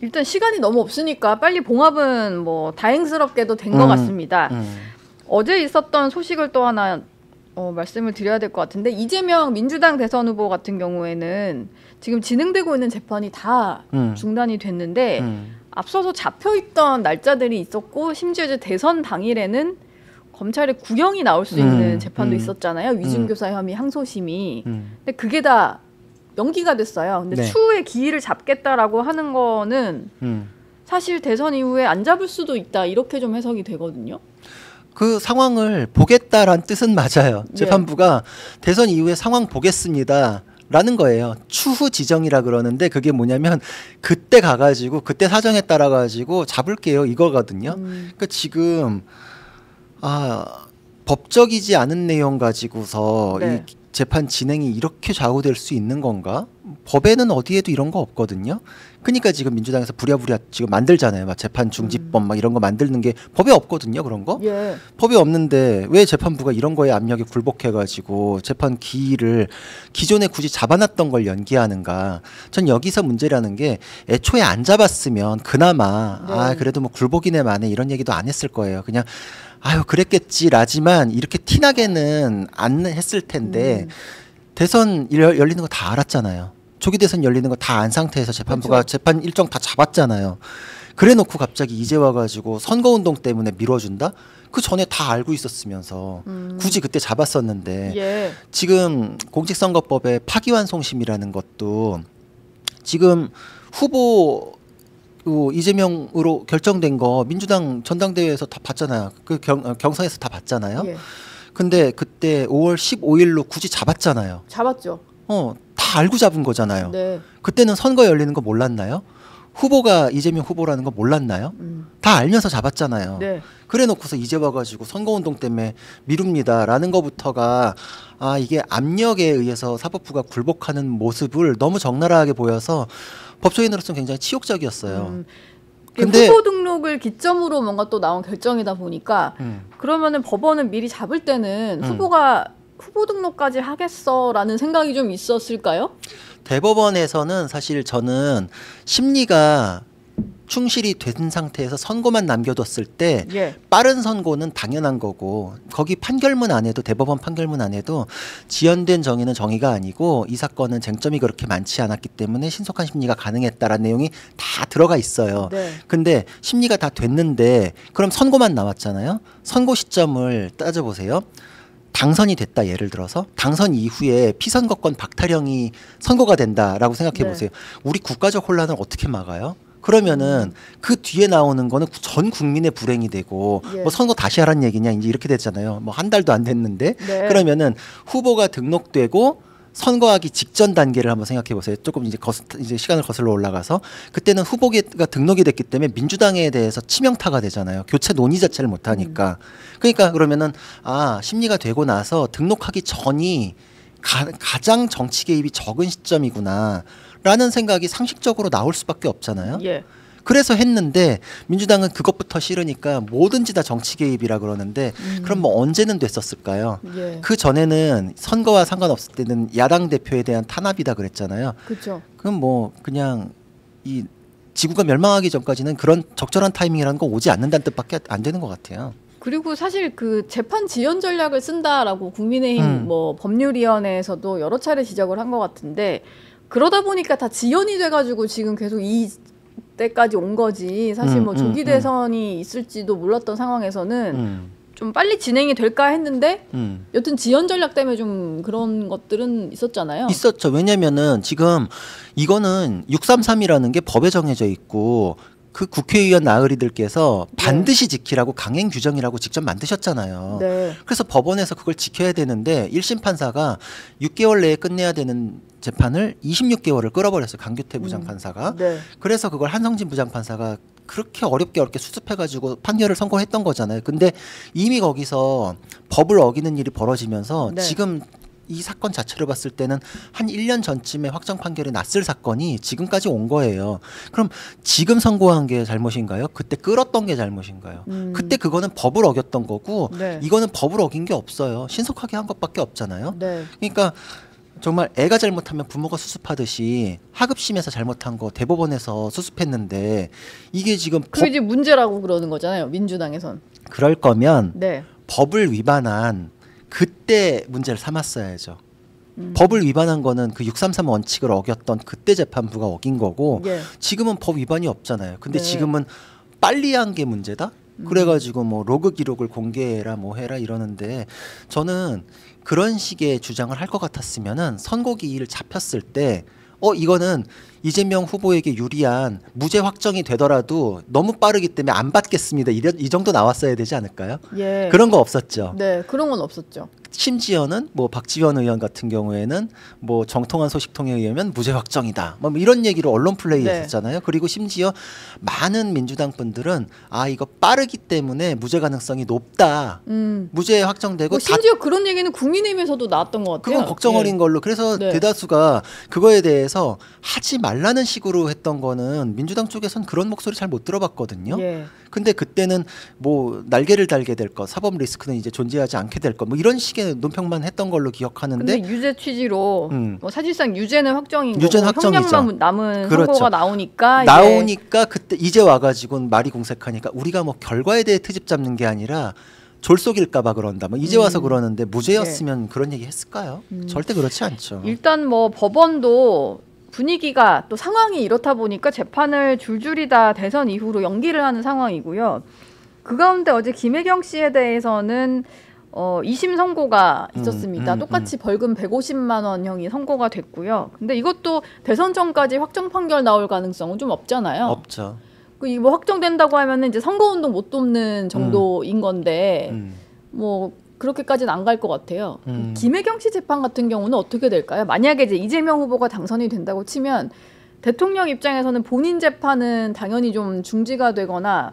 일단 시간이 너무 없으니까 빨리 봉합은 뭐 다행스럽게도 된 것 같습니다. 어제 있었던 소식을 또 하나 말씀을 드려야 될 것 같은데, 이재명 민주당 대선 후보 같은 경우에는 지금 진행되고 있는 재판이 다 중단이 됐는데 앞서서 잡혀있던 날짜들이 있었고, 심지어 이제 대선 당일에는 검찰의 구형이 나올 수 있는 재판도 있었잖아요. 위증교사 혐의 항소심이. 근데 그게 다 연기가 됐어요. 근데 네. 추후에 기일을 잡겠다라고 하는 거는 사실 대선 이후에 안 잡을 수도 있다, 이렇게 좀 해석이 되거든요. 그 상황을 보겠다란 뜻은 맞아요. 재판부가 대선 이후에 상황 보겠습니다 라는 거예요. 추후 지정이라 그러는데 그게 뭐냐면 그때 가가지고 그때 사정에 따라 가지고 잡을게요 이거거든요. 그러니까 지금 법적이지 않은 내용 가지고서 이 재판 진행이 이렇게 좌우될 수 있는 건가? 법에는 어디에도 이런 거 없거든요. 그러니까 지금 민주당에서 부랴부랴 지금 만들잖아요. 막 재판 중지법 막 이런 거 만드는 게 법에 없거든요. 그런 거. 법이 없는데 왜 재판부가 이런 거에 압력에 굴복해가지고 재판 기일을 기존에 굳이 잡아놨던 걸 연기하는가. 전 여기서 문제라는 게 애초에 안 잡았으면 그나마 그래도 뭐 굴복이네 마네 이런 얘기도 안 했을 거예요. 그냥 아유 그랬겠지라지만 이렇게 티나게는 안 했을 텐데 대선 열리는 거 다 알았잖아요. 조기 대선 열리는 거 다 안 상태에서 재판부가 재판 일정 다 잡았잖아요. 그래놓고 갑자기 이제 와가지고 선거운동 때문에 미뤄준다? 그 전에 다 알고 있었으면서 굳이 그때 잡았었는데 지금 공직선거법의 파기환송심이라는 것도 지금 후보 이재명으로 결정된 거 민주당 전당대회에서 다 봤잖아요. 그 경선에서 다 봤잖아요. 근데 그때 5월 15일로 굳이 잡았잖아요. 잡았죠. 다 알고 잡은 거잖아요. 그때는 선거 열리는 거 몰랐나요? 후보가 이재명 후보라는 거 몰랐나요? 다 알면서 잡았잖아요. 그래 놓고서 이제 와가지고 선거운동 때문에 미룹니다라는 거부터가 이게 압력에 의해서 사법부가 굴복하는 모습을 너무 적나라하게 보여서 법조인으로서는 굉장히 치욕적이었어요. 근데 후보 등록을 기점으로 뭔가 또 나온 결정이다 보니까 그러면은 법원은 미리 잡을 때는 후보가 후보 등록까지 하겠어라는 생각이 좀 있었을까요? 대법원에서는 사실 저는 심리가 충실히 된 상태에서 선고만 남겨뒀을 때 빠른 선고는 당연한 거고, 거기 판결문 안에도 대법원 판결문 안에도 지연된 정의는 정의가 아니고 이 사건은 쟁점이 그렇게 많지 않았기 때문에 신속한 심리가 가능했다라는 내용이 다 들어가 있어요. 근데 심리가 다 됐는데 그럼 선고만 나왔잖아요. 선고 시점을 따져보세요. 당선이 됐다 예를 들어서 당선 이후에 피선거권 박탈형이 선고가 된다라고 생각해 보세요. 우리 국가적 혼란을 어떻게 막아요? 그러면은 그 뒤에 나오는 거는 전 국민의 불행이 되고 뭐 선거 다시 하라는 얘기냐 이제 이렇게 됐잖아요. 뭐 한 달도 안 됐는데 그러면은 후보가 등록되고 선거하기 직전 단계를 한번 생각해 보세요. 조금 이제 시간을 거슬러 올라가서 그때는 후보가 등록이 됐기 때문에 민주당에 대해서 치명타가 되잖아요. 교체 논의 자체를 못 하니까. 그러니까 그러면은 심리가 되고 나서 등록하기 전이 가장 정치 개입이 적은 시점이구나 라는 생각이 상식적으로 나올 수밖에 없잖아요. 그래서 했는데 민주당은 그것부터 싫으니까 뭐든지 다 정치 개입이라 그러는데 그럼 뭐 언제는 됐었을까요? 그 전에는 선거와 상관없을 때는 야당 대표에 대한 탄압이다 그랬잖아요. 그럼 뭐 그냥 이 지구가 멸망하기 전까지는 그런 적절한 타이밍이라는 거 오지 않는다는 뜻밖에 안 되는 것 같아요. 그리고 사실 그 재판 지연 전략을 쓴다라고 국민의힘 뭐 법률위원회에서도 여러 차례 지적을 한 것 같은데, 그러다 보니까 다 지연이 돼가지고 지금 계속 이 때까지 온 거지. 사실 뭐 조기 대선이 있을지도 몰랐던 상황에서는 좀 빨리 진행이 될까 했는데 여튼 지연 전략 때문에 좀 그런 것들은 있었잖아요. 있었죠. 왜냐면은 지금 이거는 633이라는 게 법에 정해져 있고 그 국회의원 나으리들께서 반드시 지키라고 강행 규정이라고 직접 만드셨잖아요. 그래서 법원에서 그걸 지켜야 되는데 1심 판사가 6개월 내에 끝내야 되는 재판을 26개월을 끌어버렸어요. 강규태 부장판사가. 그래서 그걸 한성진 부장판사가 그렇게 어렵게 수습해가지고 판결을 선고했던 거잖아요. 근데 이미 거기서 법을 어기는 일이 벌어지면서 지금 이 사건 자체를 봤을 때는 한 1년 전쯤에 확정 판결이 났을 사건이 지금까지 온 거예요. 그럼 지금 선고한 게 잘못인가요? 그때 끌었던 게 잘못인가요? 그때 그거는 법을 어겼던 거고 이거는 법을 어긴 게 없어요. 신속하게 한 것밖에 없잖아요. 그러니까 정말 애가 잘못하면 부모가 수습하듯이 하급심에서 잘못한 거 대법원에서 수습했는데 이게 지금 그게 이제 문제라고 그러는 거잖아요. 민주당에선. 그럴 거면 네. 법을 위반한 그때 문제를 삼았어야죠. 법을 위반한 거는 그 633 원칙을 어겼던 그때 재판부가 어긴 거고 예. 지금은 법 위반이 없잖아요. 근데 네. 지금은 빨리 한 게 문제다? 그래가지고 뭐 로그 기록을 공개해라 뭐 해라 이러는데 저는 그런 식의 주장을 할 것 같았으면은 선고기일 잡혔을 때 이거는 이재명 후보에게 유리한 무죄 확정이 되더라도 너무 빠르기 때문에 안 받겠습니다. 이 정도 나왔어야 되지 않을까요? 예. 그런 거 없었죠. 네, 그런 건 없었죠. 심지어는 뭐 박지원 의원 같은 경우에는 뭐 정통한 소식통에 의하면 무죄 확정이다. 뭐 이런 얘기를 언론 플레이했었잖아요. 그리고 심지어 많은 민주당 분들은 이거 빠르기 때문에 무죄 가능성이 높다. 무죄 확정되고 뭐 심지어 그런 얘기는 국민의힘에서도 나왔던 것 같아요. 그건 걱정 어린 걸로. 그래서 네. 대다수가 그거에 대해서 하지 말라는 식으로 했던 거는 민주당 쪽에선 그런 목소리 잘 못 들어봤거든요. 예. 근데 그때는 뭐 날개를 달게 될 것, 사법 리스크는 이제 존재하지 않게 될 것, 뭐 이런 식의 논평만 했던 걸로 기억하는데. 근데 유죄 취지로 뭐 사실상 유죄는 확정인 유죄는 거고 확정이죠. 형량만 남은 그렇죠. 선고가 나오니까 그때 이제 와가지고는 말이 공색하니까 우리가 뭐 결과에 대해 트집 잡는 게 아니라 졸속일까봐 그런다. 뭐 이제 와서 그러는데 무죄였으면 그런 얘기 했을까요? 절대 그렇지 않죠. 일단 뭐 법원도 분위기가 또 상황이 이렇다 보니까 재판을 줄줄이 다 대선 이후로 연기를 하는 상황이고요. 그 가운데 어제 김혜경 씨에 대해서는 2심 선고가 있었습니다. 똑같이 벌금 150만 원형이 선고가 됐고요. 근데 이것도 대선 전까지 확정 판결 나올 가능성은 좀 없잖아요. 없죠. 뭐 확정된다고 하면은 이제 선거운동 못 돕는 정도인 건데 뭐 그렇게까지는 안 갈 것 같아요. 김혜경 씨 재판 같은 경우는 어떻게 될까요? 만약에 이제 이재명 후보가 당선이 된다고 치면 대통령 입장에서는 본인 재판은 당연히 좀 중지가 되거나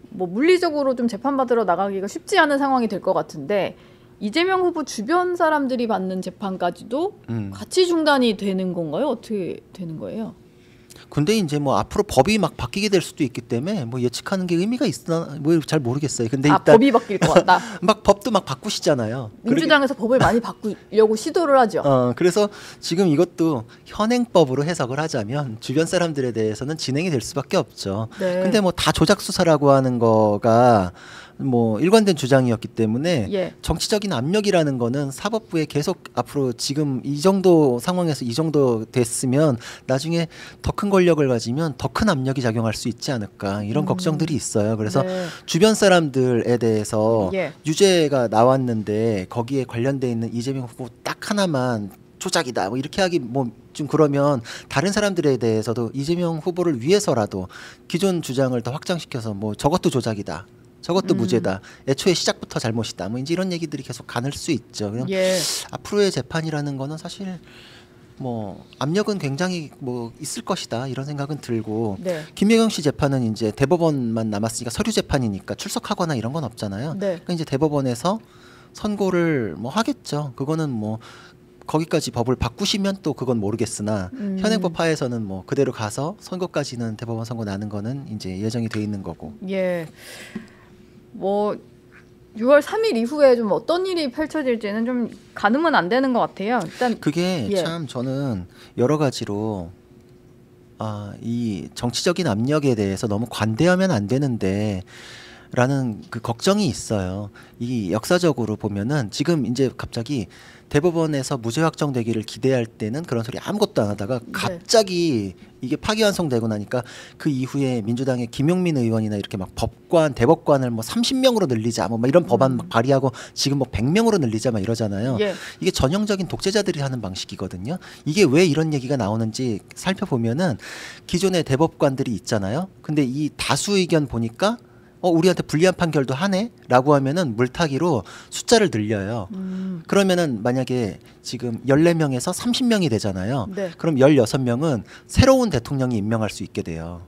뭐 물리적으로 좀 재판받으러 나가기가 쉽지 않은 상황이 될 것 같은데 이재명 후보 주변 사람들이 받는 재판까지도 같이 중단이 되는 건가요? 어떻게 되는 거예요? 근데 이제 뭐 앞으로 법이 막 바뀌게 될 수도 있기 때문에 뭐 예측하는 게 의미가 있나 뭐 잘 모르겠어요. 근데 일단 법이 바뀔 것 같다. 막 법도 막 바꾸시잖아요. 민주당에서 법을 많이 바꾸려고 시도를 하죠. 그래서 지금 이것도 현행법으로 해석을 하자면 주변 사람들에 대해서는 진행이 될 수밖에 없죠. 네. 근데 뭐 다 조작 수사라고 하는 거가 뭐 일관된 주장이었기 때문에 정치적인 압력이라는 거는 사법부에 계속 앞으로 지금 이 정도 상황에서 이 정도 됐으면 나중에 더 큰 권력을 가지면 더 큰 압력이 작용할 수 있지 않을까 이런 걱정들이 있어요. 그래서 주변 사람들에 대해서 유죄가 나왔는데 거기에 관련돼 있는 이재명 후보 딱 하나만 조작이다 뭐 이렇게 하기 뭐 좀 그러면 다른 사람들에 대해서도 이재명 후보를 위해서라도 기존 주장을 더 확장시켜서 뭐 저것도 조작이다. 저것도 무죄다. 애초에 시작부터 잘못이다. 뭐 이제 이런 얘기들이 계속 가늘 수 있죠. 그냥 앞으로의 재판이라는 거는 사실 뭐 압력은 굉장히 뭐 있을 것이다 이런 생각은 들고 김혜경 씨 재판은 이제 대법원만 남았으니까 서류 재판이니까 출석하거나 이런 건 없잖아요. 그러니까 이제 대법원에서 선고를 뭐 하겠죠. 그거는 뭐 거기까지 법을 바꾸시면 또 그건 모르겠으나 현행법 하에서는 뭐 그대로 가서 선고까지는 대법원 선고 나는 거는 이제 예정이 돼 있는 거고. 뭐 6월 3일 이후에 좀 어떤 일이 펼쳐질지는 좀 가늠은 안 되는 것 같아요. 일단 그게 참 저는 여러 가지로 이 정치적인 압력에 대해서 너무 관대하면 안 되는데 라는 그 걱정이 있어요. 이 역사적으로 보면은 지금 이제 갑자기 대법원에서 무죄 확정되기를 기대할 때는 그런 소리 아무것도 안 하다가 갑자기 이게 파기환송되고 나니까 그 이후에 민주당의 김용민 의원이나 이렇게 막 법관, 대법관을 뭐 30명으로 늘리자 뭐 이런 법안 막 발의하고 지금 뭐 100명으로 늘리자 막 이러잖아요. 이게 전형적인 독재자들이 하는 방식이거든요. 이게 왜 이런 얘기가 나오는지 살펴보면은 기존의 대법관들이 있잖아요. 근데 이 다수 의견 보니까 우리한테 불리한 판결도 하네? 라고 하면은 물타기로 숫자를 늘려요. 그러면은 만약에 지금 14명에서 30명이 되잖아요. 그럼 16명은 새로운 대통령이 임명할 수 있게 돼요.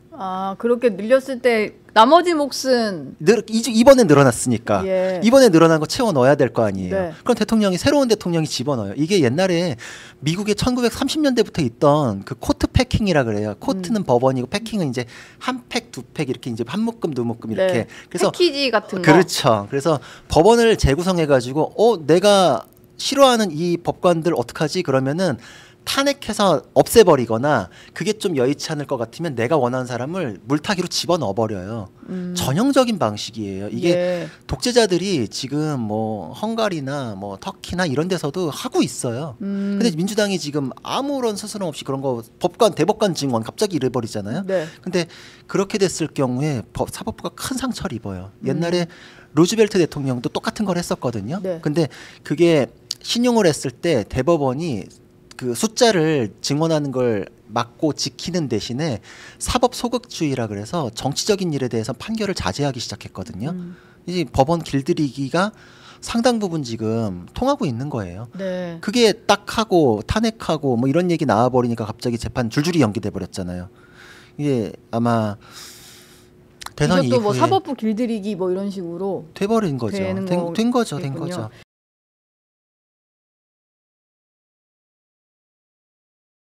그렇게 늘렸을 때 나머지 몫은 이번에 늘어났으니까 이번에 늘어난 거 채워 넣어야 될 거 아니에요. 그럼 새로운 대통령이 집어넣어요. 이게 옛날에 미국의 1930년대부터 있던 그 코트 패킹이라 그래요. 코트는 법원이고 패킹은 이제 한 팩, 두 팩 이렇게 이제 한 묶음, 두 묶음 이렇게. 그래서 패키지 같은 거. 그렇죠. 그래서 법원을 재구성해 가지고 내가 싫어하는 이 법관들 어떡하지? 그러면은 탄핵해서 없애버리거나 그게 좀 여의치 않을 것 같으면 내가 원하는 사람을 물타기로 집어넣어버려요. 전형적인 방식이에요. 이게 예. 독재자들이 지금 뭐 헝가리나 뭐 터키나 이런 데서도 하고 있어요. 근데 민주당이 지금 아무런 스스럼 없이 그런 거 법관 대법관 증언 갑자기 이래버리잖아요. 네. 근데 그렇게 됐을 경우에 사법부가 큰 상처를 입어요. 옛날에 루즈벨트 대통령도 똑같은 걸 했었거든요. 네. 근데 그게 신용을 했을 때 대법원이 그 숫자를 증언하는 걸 막고 지키는 대신에 사법 소극주의라 그래서 정치적인 일에 대해서 판결을 자제하기 시작했거든요. 이제 법원 길들이기가 상당 부분 지금 통하고 있는 거예요. 네. 그게 딱 하고 탄핵하고 뭐 이런 얘기 나와버리니까 갑자기 재판 줄줄이 연기돼 버렸잖아요. 이게 아마 대선 이것도 이후에 뭐 사법부 길들이기 뭐 이런 식으로 돼버린 거죠. 된 된 거죠. 거겠군요.